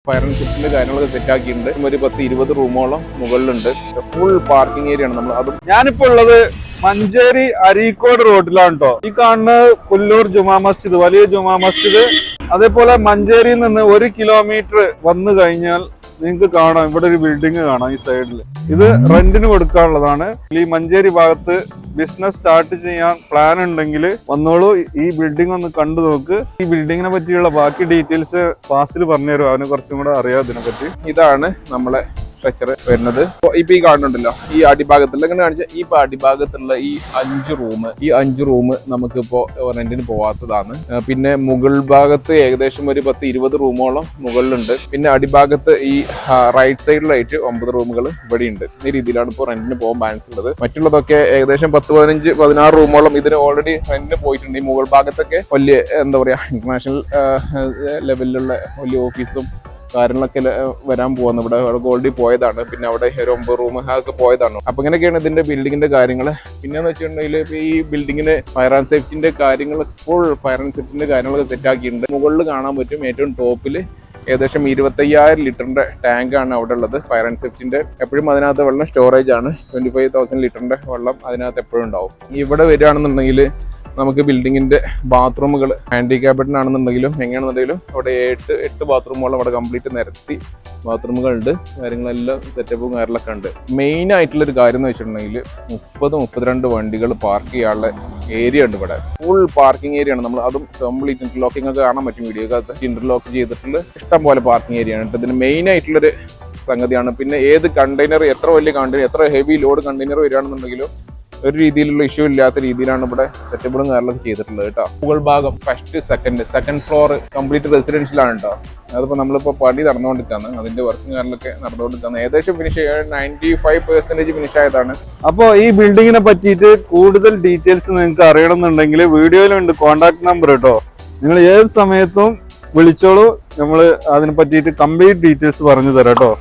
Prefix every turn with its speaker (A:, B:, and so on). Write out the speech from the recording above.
A: Fire and സെഫ്റ്റിന്റെ കാര്യങ്ങളൊക്കെ set ആക്കിയിട്ടുണ്ട്. ഒരു 10-20 റൂമോളം മുകളിലുണ്ട്. ഫുൾ പാർക്കിംഗ് ഏരിയ ആണ്. നമ്മൾ അതും
B: ഞാനിപ്പോ ഉള്ളത് മഞ്ചേരി അരീക്കോട് റോഡിലാണ് കേട്ടോ. ഈ കാണുന്നത് പുല്ലൂർ ജുമാ മസ്ജിദ്, വലിയ ജുമാ മസ്ജിദ്. അതേപോലെ മഞ്ചേരിയിൽ നിന്ന് 1 കിലോമീറ്റർ വന്നു കഴിഞ്ഞാൽ നിങ്ങൾക്ക് കാണാം, ഇവിടെ ഒരു ബിൽഡിംഗ് കാണാം. ഈ സൈഡിൽ ഇത് റെന്റിന് കൊടുക്കാനുള്ളതാണ്. ഈ മഞ്ചേരി ഭാഗത്ത് ബിസിനസ് സ്റ്റാർട്ട് ചെയ്യാൻ പ്ലാൻ ഉണ്ടെങ്കിൽ വന്നോളൂ, ഈ ബിൽഡിംഗ് ഒന്ന് കണ്ടു നോക്ക്. ഈ ബിൽഡിങ്ങിനെ പറ്റിയുള്ള ബാക്കി ഡീറ്റെയിൽസ് ഫാസിൽ പറഞ്ഞുതരും, അവന് കുറച്ചും കൂടെ അറിയാം ഇതിനെ പറ്റി.
A: ഇതാണ് നമ്മളെ സ്ട്രക്ചർ വരുന്നത്. ഇപ്പൊ ഈ കാണുന്നുണ്ടല്ലോ, ഈ അടിഭാഗത്തുള്ള ഇങ്ങനെ കാണിച്ച ഈ അടിഭാഗത്തുള്ള ഈ 5 റൂം നമുക്കിപ്പോ റെന്റിന് പോവാത്തതാണ്. പിന്നെ മുകൾ ഭാഗത്ത് ഏകദേശം ഒരു 10-20 റൂമോളം മുകളിലുണ്ട്. പിന്നെ അടിഭാഗത്ത് ഈ റൈറ്റ് സൈഡിലായിട്ട് 9 റൂമുകൾ ഇവിടെ ഉണ്ട്. ഈ രീതിയിലാണ് ഇപ്പോൾ റെന്റിന് പോകാൻ ബാലൻസ് ഉള്ളത്. മറ്റുള്ളതൊക്കെ ഏകദേശം 10-15-16 റൂമോളം ഇതിന് ഓൾറെഡി റെന്റിന് പോയിട്ടുണ്ട്. ഈ മുകൾ ഭാഗത്തൊക്കെ വലിയ എന്താ പറയാ ഇന്റർനാഷണൽ ലെവലിലുള്ള വലിയ ഓഫീസും കാര്യങ്ങളൊക്കെ വരാൻ പോകുന്നത്. ഇവിടെ ഗോൾഡിൽ പോയതാണ്. പിന്നെ അവിടെ ഒരു 9 റൂം അതൊക്കെ പോയതാണ്. അപ്പൊ ഇങ്ങനെയൊക്കെയാണ് ഇതിന്റെ ബിൽഡിങ്ങിന്റെ കാര്യങ്ങൾ. പിന്നെന്ന് വെച്ചിട്ടുണ്ടെങ്കിൽ ഈ ബിൽഡിങ്ങിന് ഫയർ ആൻഡ് സേഫ്റ്റിന്റെ കാര്യങ്ങൾ, ഫുൾ ഫയർ ആൻഡ് സേഫ്റ്റിന്റെ കാര്യങ്ങളൊക്കെ സെറ്റ് ആക്കിയിട്ടുണ്ട്. മുകളിൽ കാണാൻ പറ്റും ഏറ്റവും ടോപ്പിൽ ഏകദേശം 25,000 ലിറ്ററിന്റെ ടാങ്കാണ് അവിടെ ഉള്ളത്. ഫയർ ആൻഡ് സേഫ്റ്റിന്റെ എപ്പോഴും അതിനകത്ത് വെള്ളം സ്റ്റോറേജ് ആണ്. 25,000 ലിറ്ററിന്റെ വെള്ളം അതിനകത്ത് എപ്പോഴും ഉണ്ടാവും. ഇവിടെ വരികയാണെന്നുണ്ടെങ്കിൽ നമുക്ക് ബിൽഡിങ്ങിന്റെ ബാത്റൂമുകൾ ഹാൻഡിക്യാപ്ഡിനാണെന്നുണ്ടെങ്കിലും എങ്ങനെയാണെന്നുണ്ടെങ്കിലും അവിടെ 8 ബാത്റൂമുകളും അവിടെ കംപ്ലീറ്റ് നിരത്തി ബാത്റൂമുകളുണ്ട്. കാര്യങ്ങളെല്ലാം സെറ്റപ്പും കാര്യങ്ങളൊക്കെ ഉണ്ട്. മെയിൻ ആയിട്ടുള്ളൊരു കാര്യം എന്ന് വെച്ചിട്ടുണ്ടെങ്കിൽ 30-32 വണ്ടികൾ പാർക്ക് ചെയ്യാനുള്ള ഏരിയ ഉണ്ട് ഇവിടെ. ഫുൾ പാർക്കിംഗ് ഏരിയ ആണ്. നമ്മൾ അതും കംപ്ലീറ്റ് ഇന്റർലോക്കിംഗ് ഒക്കെ കാണാൻ പറ്റും വീഡിയോക്കകത്ത്. ഇന്റർലോക്ക് ചെയ്തിട്ടുള്ള ഇഷ്ടം പോലെ പാർക്കിംഗ് ഏരിയ ആണ്. ഇതിന് മെയിൻ ആയിട്ടുള്ളൊരു സംഗതിയാണ്. പിന്നെ ഏത് കണ്ടെയ്നർ, എത്ര വലിയ കണ്ടെയ്നർ, എത്ര ഹെവി ലോഡ് കണ്ടെയ്നർ വരികയാണെന്നുണ്ടെങ്കിലും ഒരു രീതിയിലുള്ള ഇഷ്യൂ ഇല്ലാത്ത രീതിയിലാണ് ഇവിടെ സെറ്റപ്പുകളും കാര്യങ്ങളൊക്കെ ചെയ്തിട്ടുള്ളത് കേട്ടോ. മുകൾ ഭാഗം സെക്കൻഡ് ഫ്ലോർ കംപ്ലീറ്റ് റെസിഡൻഷ്യലാണ് കേട്ടോ. അതിപ്പോൾ നമ്മളിപ്പോൾ പണി നടന്നുകൊണ്ടിരിക്കുകയാണ്. അതിന്റെ വർക്കും കാര്യങ്ങളൊക്കെ നടന്നുകൊണ്ടിരിക്കുകയാണ്. ഏകദേശം ഫിനിഷ് 95% ഫിനിഷ് ആയതാണ്.
B: അപ്പോൾ ഈ ബിൽഡിങ്ങിനെ പറ്റിയിട്ട് കൂടുതൽ ഡീറ്റെയിൽസ് നിങ്ങൾക്ക് അറിയണമെന്നുണ്ടെങ്കിൽ വീഡിയോയിലുണ്ട് കോൺടാക്ട് നമ്പർ കേട്ടോ. നിങ്ങൾ ഏത് സമയത്തും വിളിച്ചോളൂ, നമ്മൾ അതിനെ പറ്റിയിട്ട് കംപ്ലീറ്റ് ഡീറ്റെയിൽസ് പറഞ്ഞു തരാം കേട്ടോ.